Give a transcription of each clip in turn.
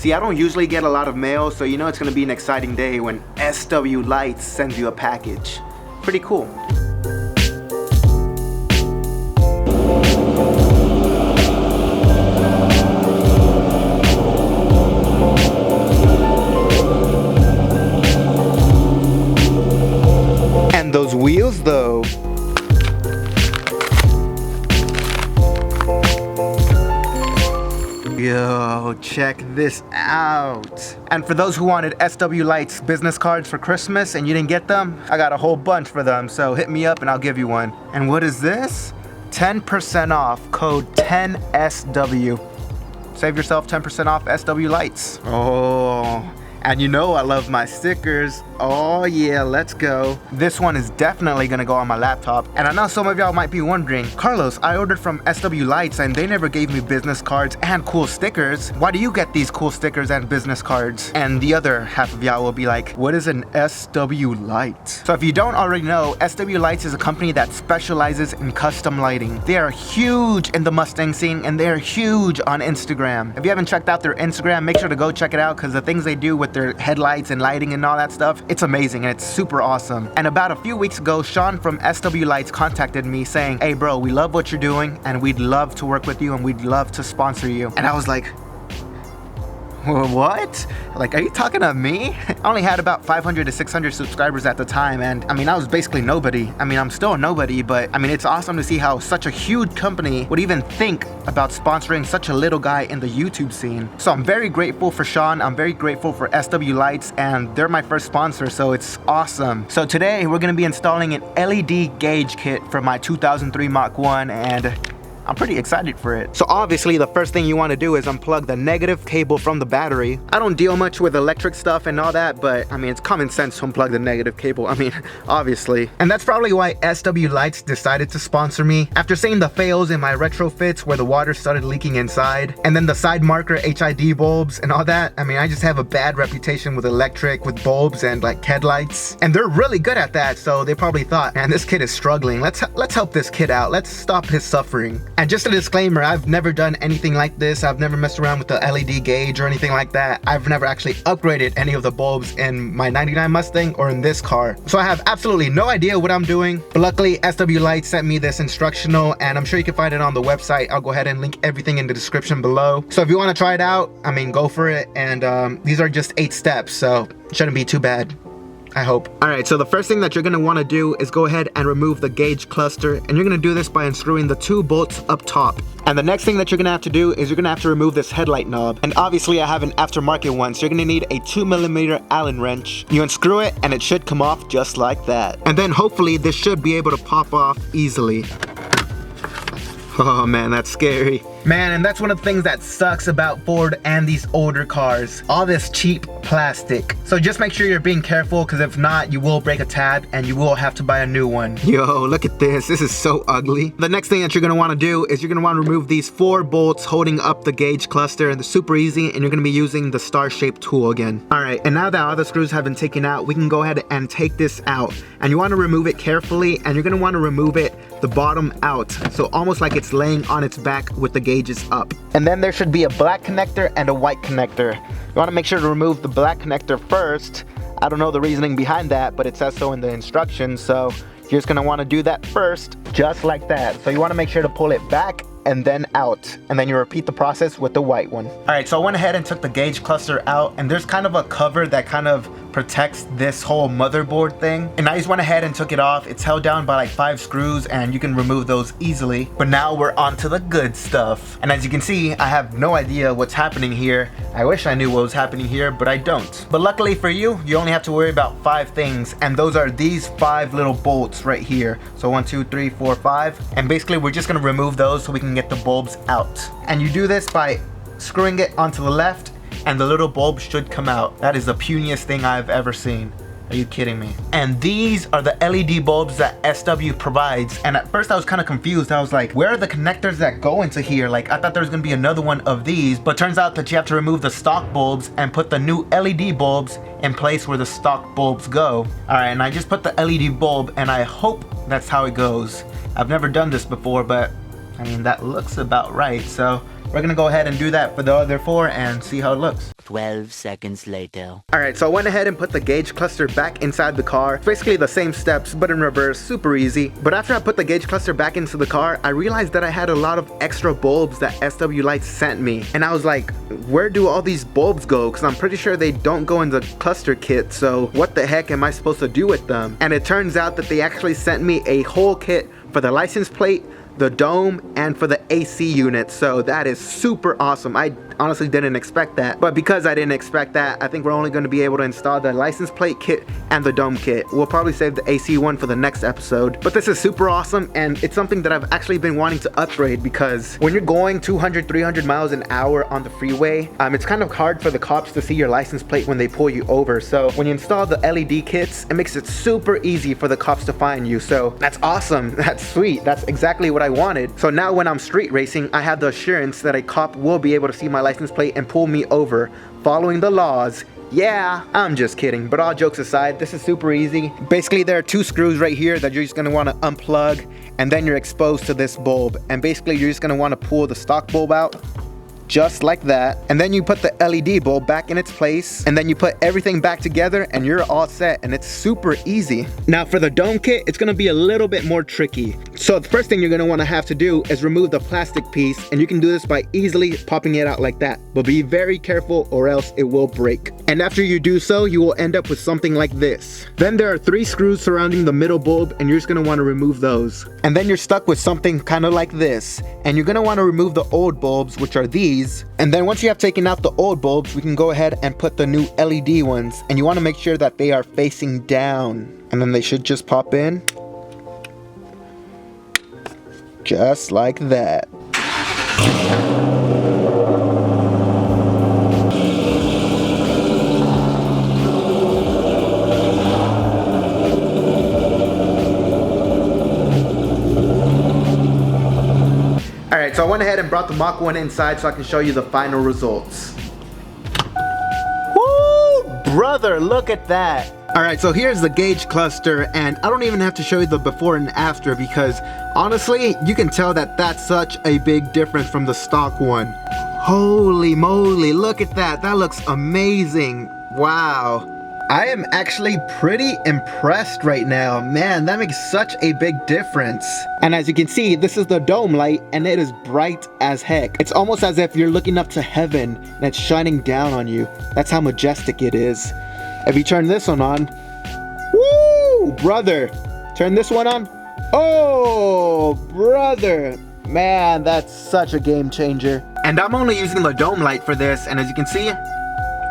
See, I don't usually get a lot of mail, so you know it's gonna be an exciting day when SW Lights sends you a package. Pretty cool. And those wheels though. Yo, check this out. And for those who wanted SW Lights business cards for Christmas and you didn't get them, I got a whole bunch for them, so hit me up and I'll give you one. And what is this? 10% off, code 10SW. Save yourself 10% off SW Lights. Oh, and you know I love my stickers. Oh yeah, let's go. This one is definitely gonna go on my laptop. And I know some of y'all might be wondering, Carlos, I ordered from SW Lights and they never gave me business cards and cool stickers. Why do you get these cool stickers and business cards? And the other half of y'all will be like, what is an SW Light? So if you don't already know, SW Lights is a company that specializes in custom lighting. They are huge in the Mustang scene and they are huge on Instagram. If you haven't checked out their Instagram, make sure to go check it out because the things they do with their headlights and lighting and all that stuff, it's amazing and it's super awesome. And about a few weeks ago, Sean from SW Lights contacted me saying, hey bro, we love what you're doing and we'd love to work with you and we'd love to sponsor you. And I was like, what? Like, are you talking to me? I only had about 500 to 600 subscribers at the time, and I mean, I was basically nobody. I mean, I'm still a nobody, but I mean, it's awesome to see how such a huge company would even think about sponsoring such a little guy in the YouTube scene. So I'm very grateful for Sean, I'm very grateful for SW Lights, and they're my first sponsor, so it's awesome. So today, we're gonna be installing an LED gauge kit for my 2003 Mach 1, and I'm pretty excited for it. So obviously the first thing you want to do is unplug the negative cable from the battery. I don't deal much with electric stuff and all that, but I mean, it's common sense to unplug the negative cable. I mean, obviously. And that's probably why SW Lights decided to sponsor me. After seeing the fails in my retrofits where the water started leaking inside, and then the side marker HID bulbs and all that, I mean, I just have a bad reputation with electric, with bulbs and like headlights. And they're really good at that, so they probably thought, man, this kid is struggling. Let's help this kid out. Let's stop his suffering. And just a disclaimer, I've never done anything like this. I've never messed around with the LED gauge or anything like that. I've never actually upgraded any of the bulbs in my 99 Mustang or in this car. So I have absolutely no idea what I'm doing. But luckily, SW Lights sent me this instructional and I'm sure you can find it on the website. I'll go ahead and link everything in the description below. So if you want to try it out, I mean, go for it. And these are just 8 steps, so it shouldn't be too bad, I hope. Alright, so the first thing that you're going to want to do is go ahead and remove the gauge cluster, and you're going to do this by unscrewing the 2 bolts up top. And the next thing that you're going to have to do is you're going to have to remove this headlight knob. And obviously I have an aftermarket one, so you're going to need a 2mm Allen wrench. You unscrew it and it should come off just like that. And then hopefully this should be able to pop off easily. Oh man, that's scary. Man, and that's one of the things that sucks about Ford and these older cars. All this cheap plastic. So just make sure you're being careful, because if not, you will break a tab and you will have to buy a new one. Yo, look at this. This is so ugly. The next thing that you're going to want to do is you're going to want to remove these 4 bolts holding up the gauge cluster. And it's super easy, and you're going to be using the star-shaped tool again. Alright, and now that all the screws have been taken out, we can go ahead and take this out. And you want to remove it carefully, and you're going to want to remove it the bottom out. So almost like it's laying on its back with the gauges up. And then there should be a black connector and a white connector. You want to make sure to remove the black connector first. I don't know the reasoning behind that, but it says so in the instructions, so you're just going to want to do that first, just like that. So you want to make sure to pull it back and then out, and then you repeat the process with the white one. Alright, so I went ahead and took the gauge cluster out, and there's kind of a cover that kind of protects this whole motherboard thing, and I just went ahead and took it off. It's held down by like 5 screws and you can remove those easily. But now we're on to the good stuff, and as you can see, I have no idea what's happening here. I wish I knew what was happening here, but I don't. But luckily for you, you only have to worry about 5 things, and those are these 5 little bolts right here. So 1, 2, 3, 4, 5, and basically we're just going to remove those so we can get the bulbs out. And you do this by screwing it onto the left, and the little bulb should come out. That is the puniest thing I've ever seen. Are you kidding me? And these are the LED bulbs that SW provides. And at first I was kind of confused. I was like, where are the connectors that go into here? Like, I thought there was gonna be another one of these, but turns out that you have to remove the stock bulbs and put the new LED bulbs in place where the stock bulbs go. All right, and I just put the LED bulb, and I hope that's how it goes. I've never done this before, but I mean, that looks about right. So we're gonna go ahead and do that for the other 4 and see how it looks. 12 seconds later. Alright, so I went ahead and put the gauge cluster back inside the car. It's basically the same steps, but in reverse, super easy. But after I put the gauge cluster back into the car, I realized that I had a lot of extra bulbs that SW Lights sent me. And I was like, where do all these bulbs go? Because I'm pretty sure they don't go in the cluster kit, so what the heck am I supposed to do with them? And it turns out that they actually sent me a whole kit for the license plate, the dome, and for the AC unit. So that is super awesome. I honestly didn't expect that, but because I didn't expect that, I think we're only going to be able to install the license plate kit and the dome kit. We'll probably save the AC one for the next episode, but this is super awesome, and it's something that I've actually been wanting to upgrade, because when you're going 200-300 miles an hour on the freeway, it's kind of hard for the cops to see your license plate when they pull you over. So when you install the LED kits, it makes it super easy for the cops to find you. So that's awesome. That's sweet. That's exactly what I wanted. So now when I'm street racing, I have the assurance that a cop will be able to see my license plate and pull me over, following the laws. Yeah, I'm just kidding, but all jokes aside, this is super easy. Basically, there are 2 screws right here that you're just gonna wanna unplug, and then you're exposed to this bulb. And basically, you're just gonna wanna pull the stock bulb out, just like that. And then you put the LED bulb back in its place, and then you put everything back together, and you're all set, and it's super easy. Now for the dome kit, it's gonna be a little bit more tricky. So the first thing you're gonna wanna have to do is remove the plastic piece, and you can do this by easily popping it out like that. But be very careful or else it will break. And after you do so, you will end up with something like this. Then there are 3 screws surrounding the middle bulb, and you're just gonna wanna remove those. And then you're stuck with something kind of like this. And you're gonna wanna remove the old bulbs, which are these. And then once you have taken out the old bulbs, we can go ahead and put the new LED ones. And you want to make sure that they are facing down. And then they should just pop in. Just like that. Alright, so I went ahead and brought the Mach 1 inside so I can show you the final results. Woo! Brother, look at that! Alright, so here's the gauge cluster, and I don't even have to show you the before and after, because honestly, you can tell that that's such a big difference from the stock one. Holy moly, look at that! That looks amazing! Wow! I am actually pretty impressed right now. Man, that makes such a big difference. And as you can see, this is the dome light, and it is bright as heck. It's almost as if you're looking up to heaven and it's shining down on you. That's how majestic it is. If you turn this one on, woo, brother, turn this one on. Oh, brother, man, that's such a game changer. And I'm only using the dome light for this, and as you can see,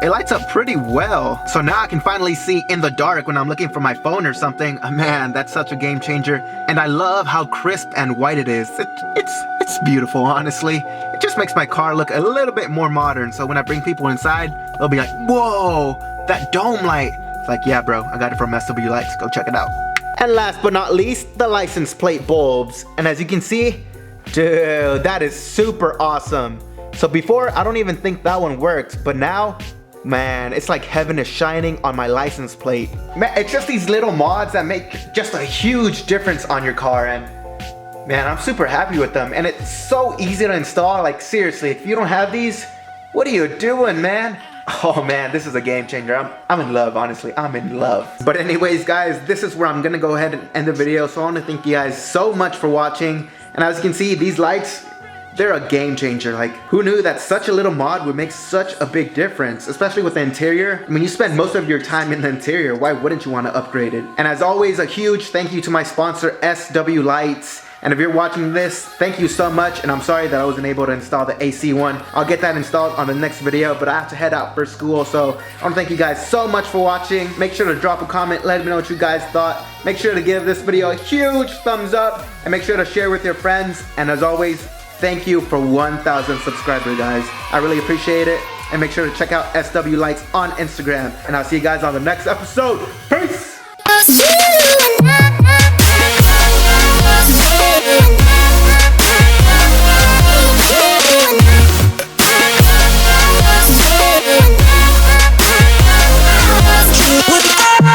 it lights up pretty well. So now I can finally see in the dark when I'm looking for my phone or something. Man, that's such a game changer. And I love how crisp and white it is. It's beautiful, honestly. It just makes my car look a little bit more modern. So when I bring people inside, they'll be like, whoa, that dome light. It's like, yeah, bro, I got it from SW Lights. Go check it out. And last but not least, the license plate bulbs. And as you can see, dude, that is super awesome. So before, I don't even think that one worked, but now, man, it's like heaven is shining on my license plate. Man, it's just these little mods that make just a huge difference on your car, and man, I'm super happy with them. And it's so easy to install. Like seriously, if you don't have these, what are you doing, man? Oh man, this is a game changer. I'm in love, honestly. I'm in love. But anyways, guys, this is where I'm gonna go ahead and end the video. So I want to thank you guys so much for watching. And as you can see, these lights, they're a game changer. Like, who knew that such a little mod would make such a big difference, especially with the interior? I mean, you spend most of your time in the interior. Why wouldn't you want to upgrade it? And as always, a huge thank you to my sponsor, SW Lights. And if you're watching this, thank you so much. And I'm sorry that I wasn't able to install the AC one. I'll get that installed on the next video, but I have to head out for school. So I want to thank you guys so much for watching. Make sure to drop a comment. Let me know what you guys thought. Make sure to give this video a huge thumbs up. And make sure to share with your friends. And as always, thank you for 1,000 subscribers, guys. I really appreciate it. And make sure to check out SW Lights on Instagram. And I'll see you guys on the next episode. Peace!